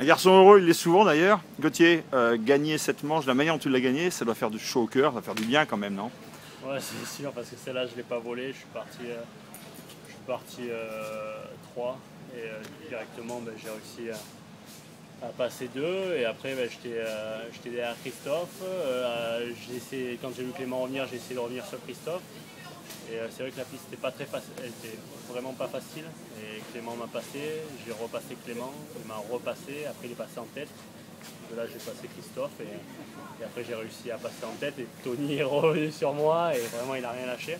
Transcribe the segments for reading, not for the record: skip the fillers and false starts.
Un garçon heureux, il l'est souvent d'ailleurs. Gauthier, gagner cette manche, la manière dont tu l'as gagnée, ça doit faire du chaud au cœur, ça doit faire du bien quand même, non? Ouais, c'est sûr, parce que celle-là, je ne l'ai pas volée. Je suis parti 3 et directement, ben, j'ai réussi à passer 2. Et après, ben, j'étais derrière Christophe. Quand j'ai vu Clément revenir, j'ai essayé de revenir sur Christophe. Et c'est vrai que la piste n'était pas très facile, elle était vraiment pas facile. Et Clément m'a passé, j'ai repassé Clément, il m'a repassé, après il est passé en tête. De là j'ai passé Christophe et après j'ai réussi à passer en tête et Tony est revenu sur moi et vraiment il n'a rien lâché.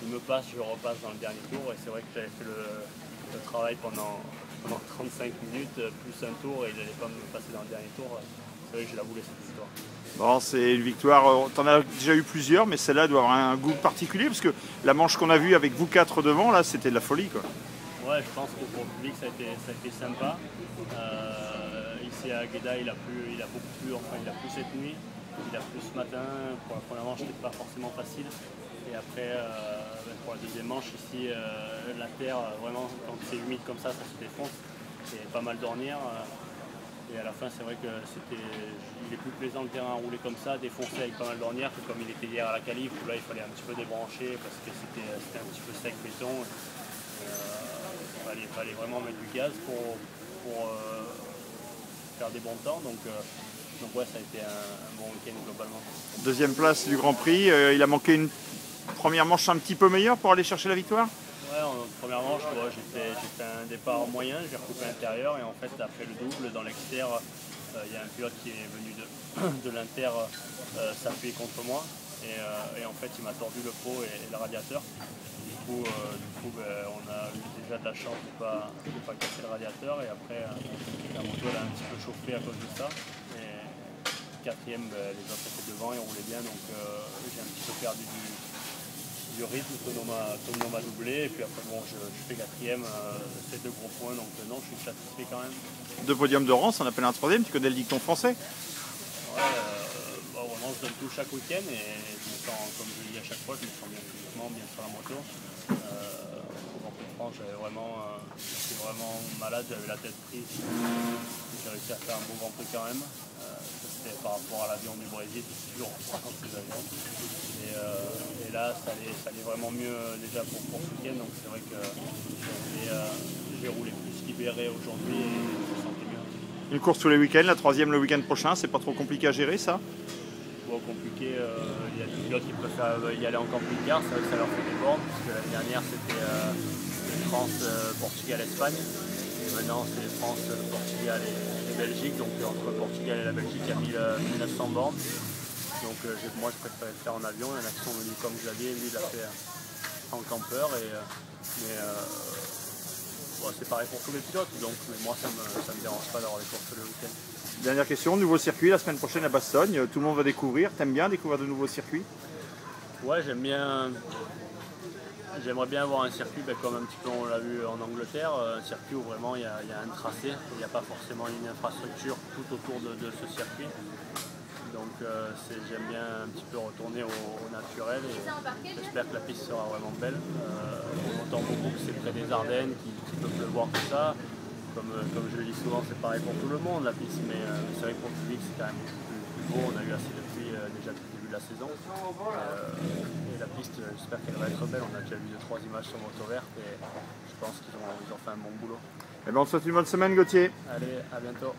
Il me passe, je repasse dans le dernier tour et c'est vrai que j'avais fait le travail pendant 35 minutes, plus un tour et il n'allait pas me passer dans le dernier tour. C'est vrai que je la voulais cette victoire. Bon, c'est une victoire, tu en as déjà eu plusieurs, mais celle-là doit avoir un goût particulier, parce que la manche qu'on a vue avec vous quatre devant, là, c'était de la folie, quoi. Ouais, je pense que pour le public, ça a été sympa. Ici à Agueda, il a beaucoup plu, enfin il a plu cette nuit, il a plu ce matin. Pour la première manche, c'était pas forcément facile. Et après, pour la deuxième manche, ici, la terre, vraiment, quand c'est humide comme ça se défonce. C'est pas mal d'ornières. Et à la fin, c'est vrai que il est plus plaisant le terrain à rouler comme ça, défoncé avec pas mal d'ornières, que comme il était hier à la qualif, où là il fallait un petit peu débrancher parce que c'était un petit peu sec béton. Il fallait vraiment mettre du gaz pour faire des bons temps. Donc ouais, ça a été un bon week-end globalement. Deuxième place du Grand Prix, il a manqué une première manche un petit peu meilleure pour aller chercher la victoire? Ouais, en première manche, j'ai fait un départ moyen, j'ai recoupé l'intérieur et en fait après le double dans l'extérieur, il y a un pilote qui est venu de l'inter s'appuyer contre moi et en fait il m'a tordu le pot et le radiateur. Du coup, on a eu déjà de la chance de ne pas casser le radiateur et après la moto elle a un petit peu chauffé à cause de ça. Et quatrième, les autres étaient devant et on roulait bien donc j'ai un petit peu perdu du rythme. Tono m'a doublé et puis après bon, je fais quatrième, c'est 2 gros points donc non, je suis satisfait quand même. 2 podiums de rang, ça en appelle un troisième, tu connais le dicton français? Ouais, vraiment je donne tout chaque week-end et je me sens, comme je le dis à chaque fois, je me sens bien physiquement, bien sur la moto. Au Grand Prix de France, j'étais vraiment malade, j'avais la tête prise. J'ai réussi à faire un bon Grand Prix quand même. C'était par rapport à l'avion du Brésil, c'est toujours dans ces avions. Et là, ça allait vraiment mieux déjà pour ce week-end, donc c'est vrai que j'ai roulé plus libéré aujourd'hui et je me sentais mieux. Une course tous les week-ends, la troisième le week-end prochain, c'est pas trop compliqué à gérer ça? Bon, compliqué, il y a des pilotes qui préfèrent y aller en camping-car, c'est vrai que ça leur fait des bornes, puisque l'année dernière c'était France, Portugal, Espagne, et maintenant c'est France, Portugal et Belgique, donc entre le Portugal et la Belgique il y a 1900 bornes. Donc moi je préférais le faire en avion, il y en a qui sont venus comme Xavier, lui il l'a fait en campeur, mais c'est pareil pour tous les pilotes, donc mais moi ça me dérange pas d'avoir les courses le week-end. Dernière question, nouveau circuit la semaine prochaine à Bastogne, tout le monde va découvrir, t'aimes bien découvrir de nouveaux circuits? Ouais, j'aime bien. J'aimerais bien avoir un circuit comme un petit peu on l'a vu en Angleterre, un circuit où vraiment il y a un tracé, il n'y a pas forcément une infrastructure tout autour de ce circuit. Donc j'aime bien un petit peu retourner au naturel et j'espère que la piste sera vraiment belle. On entend beaucoup que c'est près des Ardennes, qu'il peut pleuvoir tout ça. Comme je le dis souvent, c'est pareil pour tout le monde la piste, mais c'est vrai que pour le public c'est quand même beaucoup plus beau. On a eu assez de pluie déjà depuis le début de la saison. Et la piste, j'espère qu'elle va être belle. On a déjà vu 2-3 images sur moto verte et je pense qu'ils ont fait un bon boulot. Eh bien, on te souhaite une bonne semaine, Gauthier. Allez, à bientôt.